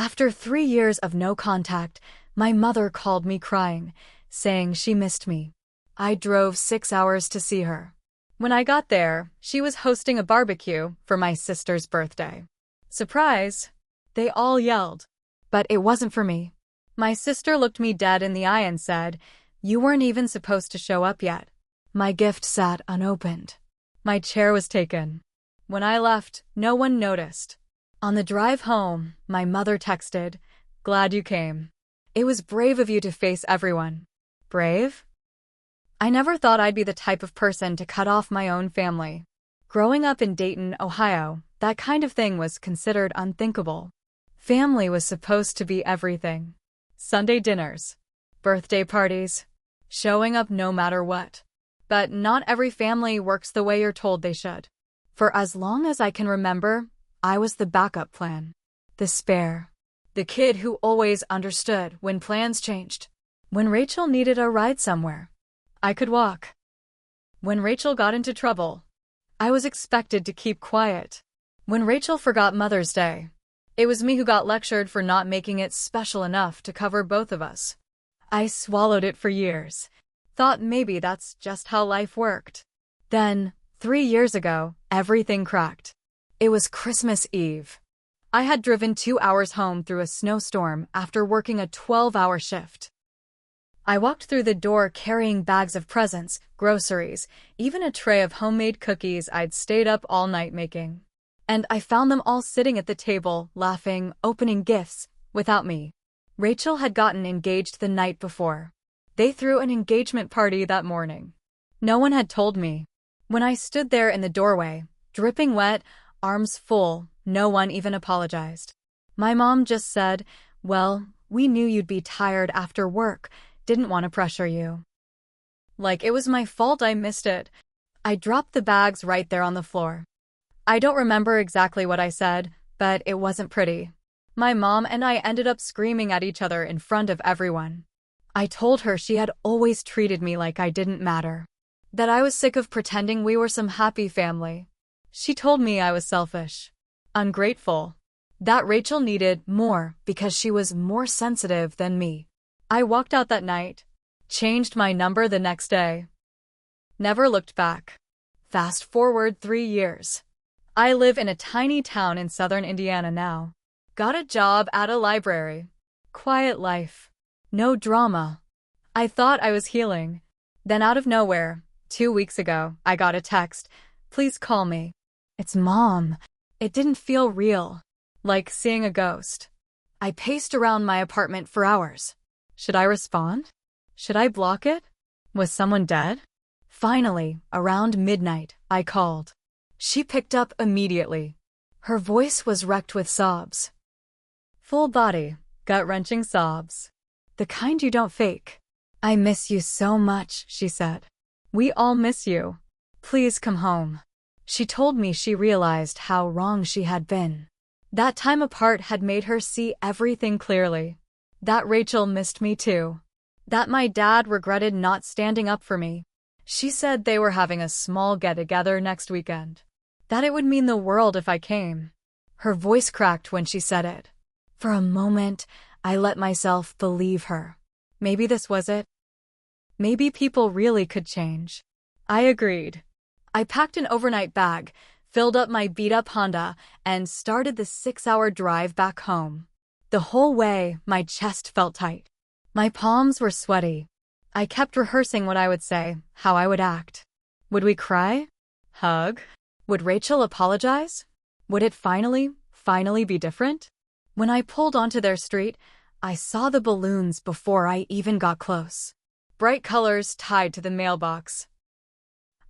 After 3 years of no contact, my mother called me crying, saying she missed me. I drove 6 hours to see her. When I got there, she was hosting a barbecue for my sister's birthday. Surprise! They all yelled. But it wasn't for me. My sister looked me dead in the eye and said, "You weren't even supposed to show up yet." My gift sat unopened. My chair was taken. When I left, no one noticed. On the drive home, my mother texted, "Glad you came. It was brave of you to face everyone." Brave? I never thought I'd be the type of person to cut off my own family. Growing up in Dayton, Ohio, that kind of thing was considered unthinkable. Family was supposed to be everything. Sunday dinners, birthday parties, showing up no matter what. But not every family works the way you're told they should. For as long as I can remember, I was the backup plan. The spare. The kid who always understood when plans changed. When Rachel needed a ride somewhere, I could walk. When Rachel got into trouble, I was expected to keep quiet. When Rachel forgot Mother's Day, it was me who got lectured for not making it special enough to cover both of us. I swallowed it for years. Thought maybe that's just how life worked. Then, 3 years ago, everything cracked. It was Christmas Eve. I had driven 2 hours home through a snowstorm after working a 12-hour shift. I walked through the door carrying bags of presents, groceries, even a tray of homemade cookies I'd stayed up all night making. And I found them all sitting at the table, laughing, opening gifts, without me. Rachel had gotten engaged the night before. They threw an engagement party that morning. No one had told me. When I stood there in the doorway, dripping wet, arms full, no one even apologized. My mom just said, "Well, we knew you'd be tired after work. Didn't want to pressure you." Like it was my fault I missed it. I dropped the bags right there on the floor. I don't remember exactly what I said, but it wasn't pretty. My mom and I ended up screaming at each other in front of everyone. I told her she had always treated me like I didn't matter. That I was sick of pretending we were some happy family. She told me I was selfish, ungrateful, that Rachel needed more because she was more sensitive than me. I walked out that night, changed my number the next day. Never looked back. Fast forward 3 years. I live in a tiny town in southern Indiana now. Got a job at a library. Quiet life. No drama. I thought I was healing. Then out of nowhere, 2 weeks ago, I got a text, "Please call me." It's Mom. It didn't feel real. Like seeing a ghost. I paced around my apartment for hours. Should I respond? Should I block it? Was someone dead? Finally, around midnight, I called. She picked up immediately. Her voice was wrecked with sobs. Full body, gut-wrenching sobs. The kind you don't fake. "I miss you so much," she said. "We all miss you. Please come home." She told me she realized how wrong she had been. That time apart had made her see everything clearly. That Rachel missed me too. That my dad regretted not standing up for me. She said they were having a small get-together next weekend. That it would mean the world if I came. Her voice cracked when she said it. For a moment, I let myself believe her. Maybe this was it. Maybe people really could change. I agreed. I packed an overnight bag, filled up my beat-up Honda, and started the 6-hour drive back home. The whole way, my chest felt tight. My palms were sweaty. I kept rehearsing what I would say, how I would act. Would we cry? Hug? Would Rachel apologize? Would it finally be different? When I pulled onto their street, I saw the balloons before I even got close. Bright colors tied to the mailbox.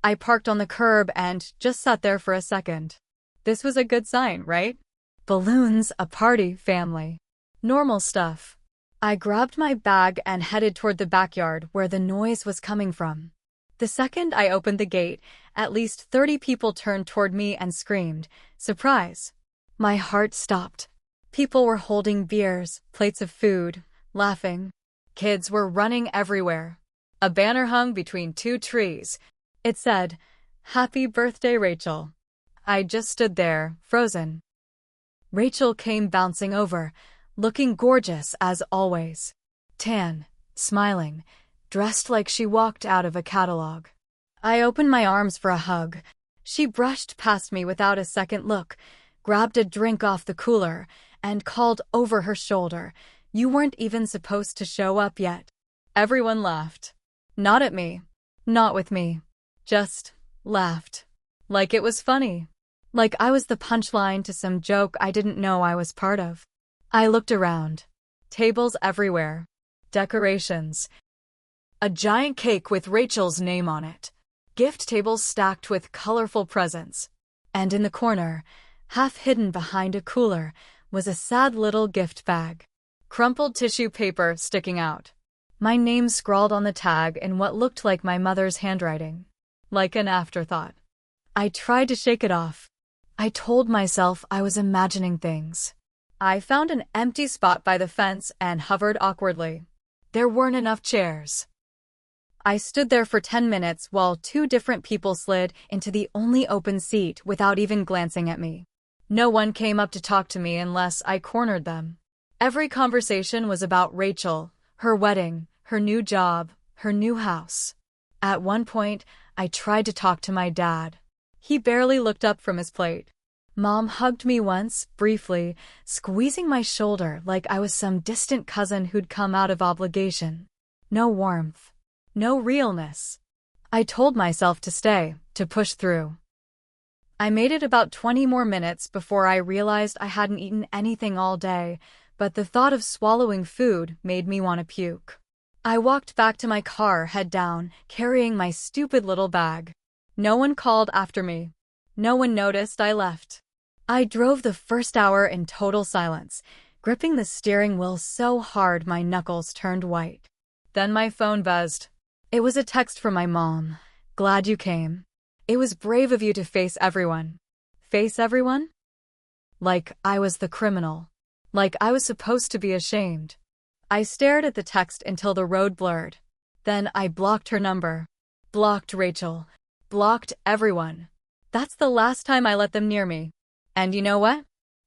I parked on the curb and just sat there for a second. This was a good sign, right? Balloons, a party, family. Normal stuff. I grabbed my bag and headed toward the backyard where the noise was coming from. The second I opened the gate, at least 30 people turned toward me and screamed, "Surprise!" My heart stopped. People were holding beers, plates of food, laughing. Kids were running everywhere. A banner hung between 2 trees. It said, "Happy birthday, Rachel." I just stood there, frozen. Rachel came bouncing over, looking gorgeous as always. Tan, smiling, dressed like she walked out of a catalog. I opened my arms for a hug. She brushed past me without a second look, grabbed a drink off the cooler, and called over her shoulder, "You weren't even supposed to show up yet." Everyone laughed. Not at me. Not with me. Just laughed. Like it was funny. Like I was the punchline to some joke I didn't know I was part of. I looked around. Tables everywhere. Decorations. A giant cake with Rachel's name on it. Gift tables stacked with colorful presents. And in the corner, half hidden behind a cooler, was a sad little gift bag. Crumpled tissue paper sticking out. My name scrawled on the tag in what looked like my mother's handwriting. Like an afterthought. I tried to shake it off. I told myself I was imagining things. I found an empty spot by the fence and hovered awkwardly. There weren't enough chairs. I stood there for 10 minutes while 2 different people slid into the only open seat without even glancing at me. No one came up to talk to me unless I cornered them. Every conversation was about Rachel, her wedding, her new job, her new house. At one point, I tried to talk to my dad. He barely looked up from his plate. Mom hugged me once, briefly, squeezing my shoulder like I was some distant cousin who'd come out of obligation. No warmth. No realness. I told myself to stay, to push through. I made it about 20 more minutes before I realized I hadn't eaten anything all day, but the thought of swallowing food made me want to puke. I walked back to my car, head down, carrying my stupid little bag. No one called after me. No one noticed I left. I drove the first hour in total silence, gripping the steering wheel so hard my knuckles turned white. Then my phone buzzed. It was a text from my mom. "Glad you came. It was brave of you to face everyone." Face everyone? Like I was the criminal. Like I was supposed to be ashamed. I stared at the text until the road blurred. Then I blocked her number. Blocked Rachel. Blocked everyone. That's the last time I let them near me. And you know what?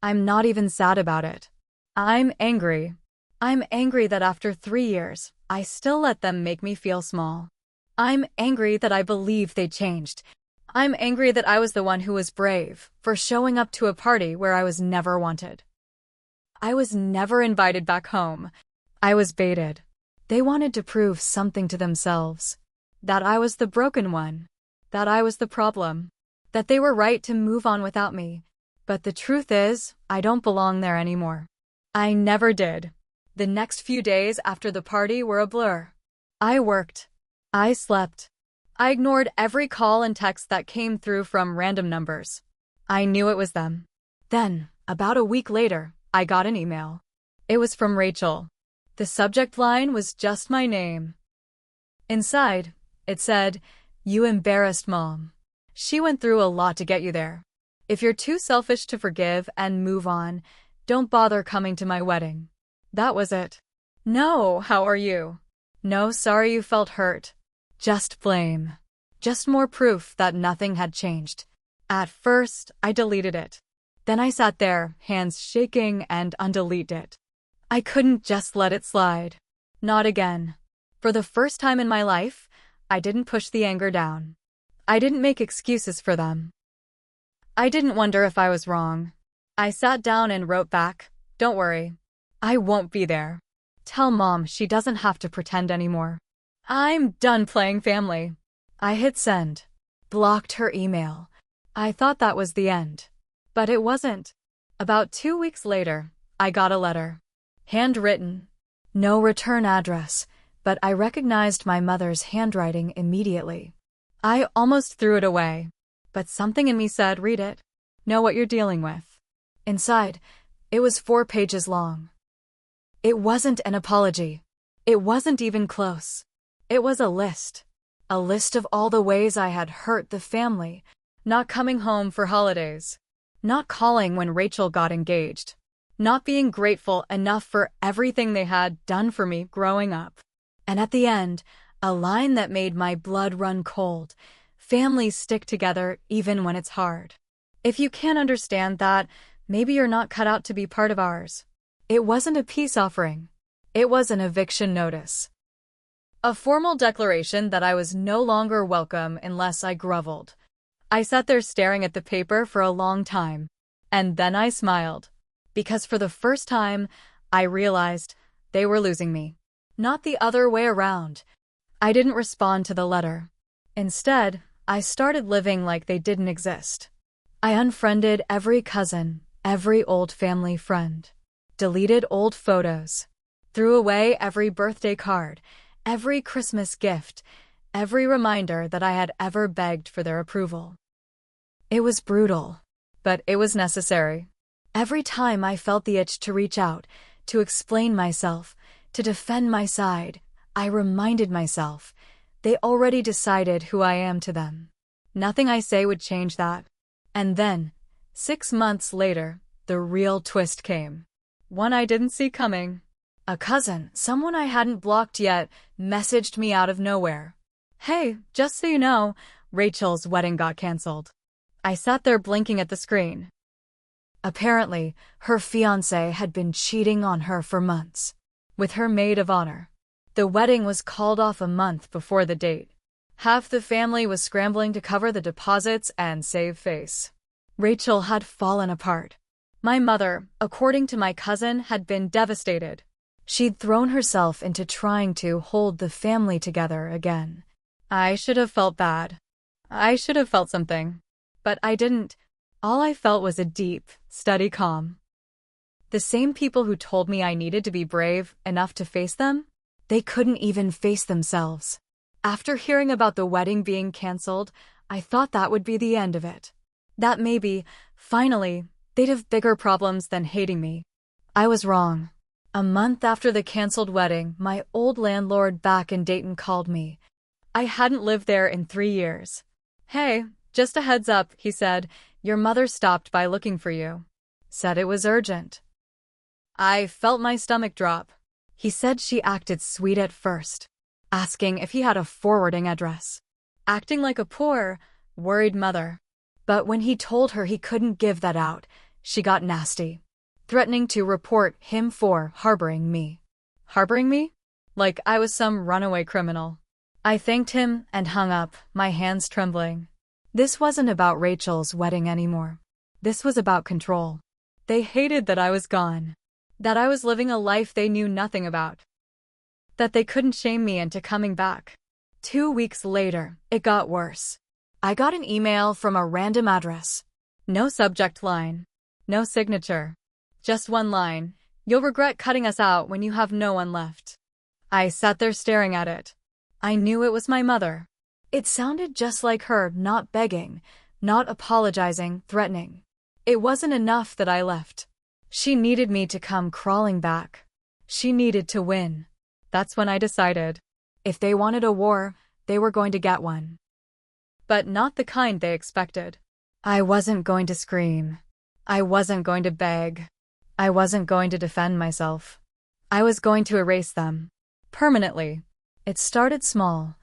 I'm not even sad about it. I'm angry. I'm angry that after 3 years, I still let them make me feel small. I'm angry that I believe they changed. I'm angry that I was the one who was brave for showing up to a party where I was never wanted. I was never invited back home. I was baited. They wanted to prove something to themselves. That I was the broken one. That I was the problem. That they were right to move on without me. But the truth is, I don't belong there anymore. I never did. The next few days after the party were a blur. I worked. I slept. I ignored every call and text that came through from random numbers. I knew it was them. Then, about a week later, I got an email. It was from Rachel. The subject line was just my name. Inside, it said, "You embarrassed Mom. She went through a lot to get you there. If you're too selfish to forgive and move on, don't bother coming to my wedding." That was it. No, how are you? No, sorry you felt hurt. Just blame. Just more proof that nothing had changed. At first, I deleted it. Then I sat there, hands shaking, and undeleted it. I couldn't just let it slide. Not again. For the first time in my life, I didn't push the anger down. I didn't make excuses for them. I didn't wonder if I was wrong. I sat down and wrote back, "Don't worry. I won't be there. Tell Mom she doesn't have to pretend anymore. I'm done playing family." I hit send. Blocked her email. I thought that was the end. But it wasn't. About 2 weeks later, I got a letter. Handwritten. No return address, but I recognized my mother's handwriting immediately. I almost threw it away. But something in me said, "Read it. Know what you're dealing with." Inside, it was 4 pages long. It wasn't an apology. It wasn't even close. It was a list. A list of all the ways I had hurt the family. Not coming home for holidays. Not calling when Rachel got engaged. Not being grateful enough for everything they had done for me growing up. And at the end, a line that made my blood run cold. Families stick together even when it's hard. If you can't understand that, maybe you're not cut out to be part of ours. It wasn't a peace offering. It was an eviction notice. A formal declaration that I was no longer welcome unless I groveled. I sat there staring at the paper for a long time, and then I smiled, because for the first time, I realized they were losing me. Not the other way around. I didn't respond to the letter. Instead, I started living like they didn't exist. I unfriended every cousin, every old family friend, deleted old photos, threw away every birthday card, every Christmas gift, every reminder that I had ever begged for their approval. It was brutal, but it was necessary. Every time I felt the itch to reach out, to explain myself, to defend my side, I reminded myself, they already decided who I am to them. Nothing I say would change that. And then, 6 months later, the real twist came. One I didn't see coming. A cousin, someone I hadn't blocked yet, messaged me out of nowhere. "Hey, just so you know, Rachel's wedding got canceled." I sat there blinking at the screen. Apparently, her fiancé had been cheating on her for months with her maid of honor. The wedding was called off a month before the date. Half the family was scrambling to cover the deposits and save face. Rachel had fallen apart. My mother, according to my cousin, had been devastated. She'd thrown herself into trying to hold the family together again. I should have felt bad. I should have felt something. But I didn't. All I felt was a deep, steady calm. The same people who told me I needed to be brave enough to face them, they couldn't even face themselves. After hearing about the wedding being canceled, I thought that would be the end of it. That maybe, finally, they'd have bigger problems than hating me. I was wrong. A month after the canceled wedding, my old landlord back in Dayton called me. I hadn't lived there in 3 years. "Hey, just a heads up," he said. "Your mother stopped by looking for you. Said it was urgent." I felt my stomach drop. He said she acted sweet at first, asking if he had a forwarding address, acting like a poor, worried mother. But when he told her he couldn't give that out, she got nasty, threatening to report him for harboring me. Harboring me? Like I was some runaway criminal. I thanked him and hung up, my hands trembling. This wasn't about Rachel's wedding anymore. This was about control. They hated that I was gone, that I was living a life they knew nothing about, that they couldn't shame me into coming back. 2 weeks later, it got worse. I got an email from a random address. No subject line. No signature. Just one line. "You'll regret cutting us out when you have no one left." I sat there staring at it. I knew it was my mother. It sounded just like her, not begging, not apologizing, threatening. It wasn't enough that I left. She needed me to come crawling back. She needed to win. That's when I decided. If they wanted a war, they were going to get one. But not the kind they expected. I wasn't going to scream. I wasn't going to beg. I wasn't going to defend myself. I was going to erase them. Permanently. It started small.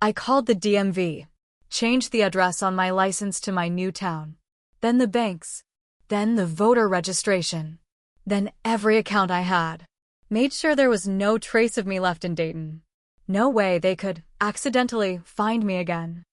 I called the DMV, changed the address on my license to my new town, then the banks, then the voter registration, then every account I had. Made sure there was no trace of me left in Dayton. No way they could accidentally find me again.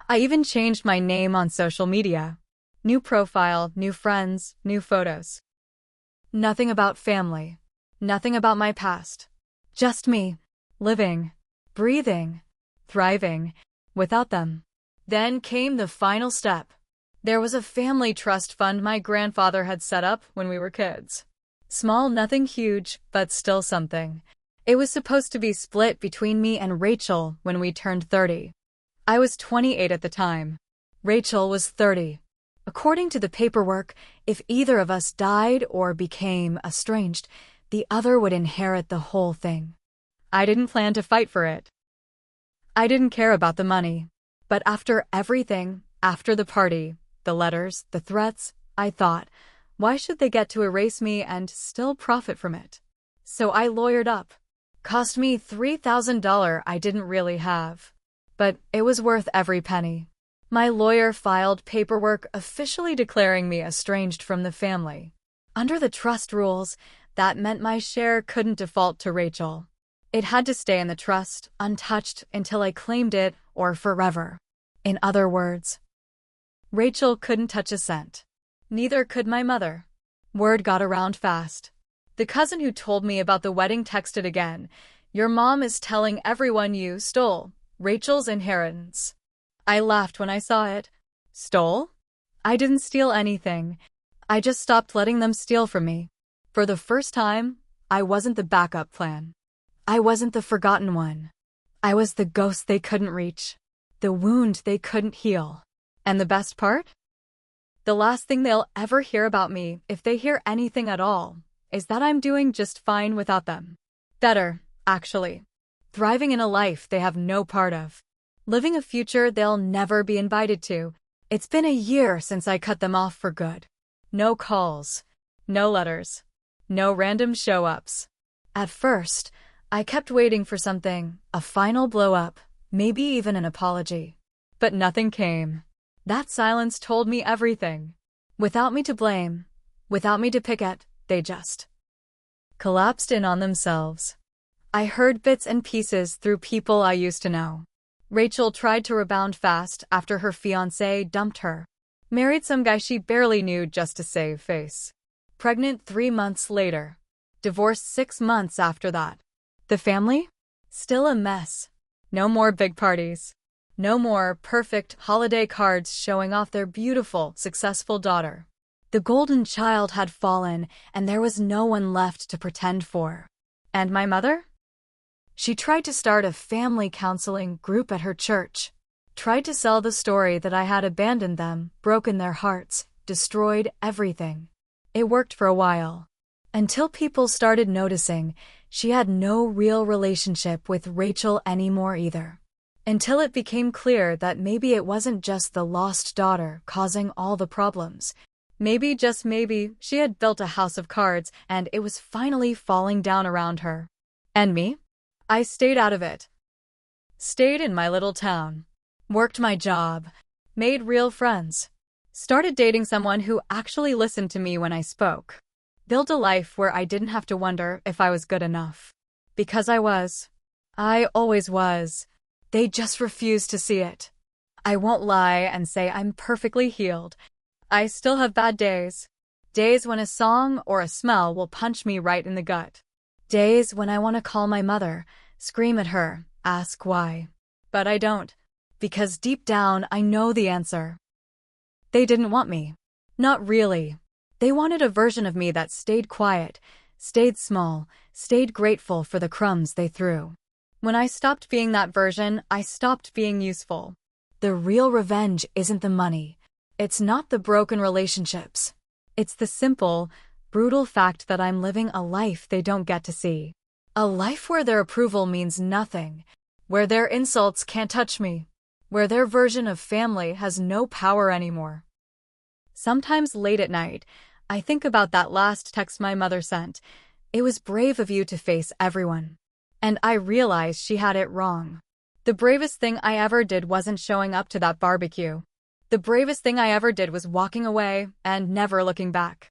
I even changed my name on social media. New profile, new friends, new photos. Nothing about family. Nothing about my past. Just me, living, breathing, thriving, without them. Then came the final step. There was a family trust fund my grandfather had set up when we were kids. Small, nothing huge, but still something. It was supposed to be split between me and Rachel when we turned 30. I was 28 at the time. Rachel was 30. According to the paperwork, if either of us died or became estranged, the other would inherit the whole thing. I didn't plan to fight for it. I didn't care about the money. But after everything, after the party, the letters, the threats, I thought, why should they get to erase me and still profit from it? So I lawyered up. Cost me $3,000 I didn't really have. But it was worth every penny. My lawyer filed paperwork officially declaring me estranged from the family. Under the trust rules, that meant my share couldn't default to Rachel. It had to stay in the trust, untouched, until I claimed it, or forever. In other words, Rachel couldn't touch a cent. Neither could my mother. Word got around fast. The cousin who told me about the wedding texted again. "Your mom is telling everyone you stole Rachel's inheritance." I laughed when I saw it. Stole? I didn't steal anything. I just stopped letting them steal from me. For the first time, I wasn't the backup plan. I wasn't the forgotten one. I was the ghost they couldn't reach. The wound they couldn't heal. And the best part? The last thing they'll ever hear about me, if they hear anything at all, is that I'm doing just fine without them. Better, actually. Thriving in a life they have no part of. Living a future they'll never be invited to. It's been a year since I cut them off for good. No calls. No letters. No random show-ups. At first, I kept waiting for something, a final blow-up, maybe even an apology. But nothing came. That silence told me everything. Without me to blame, without me to pick at, they just collapsed in on themselves. I heard bits and pieces through people I used to know. Rachel tried to rebound fast after her fiancé dumped her. Married some guy she barely knew just to save face. Pregnant 3 months later. Divorced 6 months after that. The family? Still a mess. No more big parties. No more perfect holiday cards showing off their beautiful, successful daughter. The golden child had fallen, and there was no one left to pretend for. And my mother? She tried to start a family counseling group at her church. Tried to sell the story that I had abandoned them, broken their hearts, destroyed everything. It worked for a while. Until people started noticing she had no real relationship with Rachel anymore either. Until it became clear that maybe it wasn't just the lost daughter causing all the problems. Maybe, just maybe, she had built a house of cards and it was finally falling down around her. And me? I stayed out of it. Stayed in my little town. Worked my job. Made real friends. Started dating someone who actually listened to me when I spoke. Built a life where I didn't have to wonder if I was good enough. Because I was. I always was. They just refused to see it. I won't lie and say I'm perfectly healed. I still have bad days. Days when a song or a smell will punch me right in the gut. Days when I want to call my mother, scream at her, ask why. But I don't. Because deep down I know the answer. They didn't want me. Not really. They wanted a version of me that stayed quiet, stayed small, stayed grateful for the crumbs they threw. When I stopped being that version, I stopped being useful. The real revenge isn't the money. It's not the broken relationships. It's the simple, brutal fact that I'm living a life they don't get to see. A life where their approval means nothing. Where their insults can't touch me. Where their version of family has no power anymore. Sometimes late at night, I think about that last text my mother sent. It was brave of you to face everyone. And I realized she had it wrong. The bravest thing I ever did wasn't showing up to that barbecue. The bravest thing I ever did was walking away and never looking back.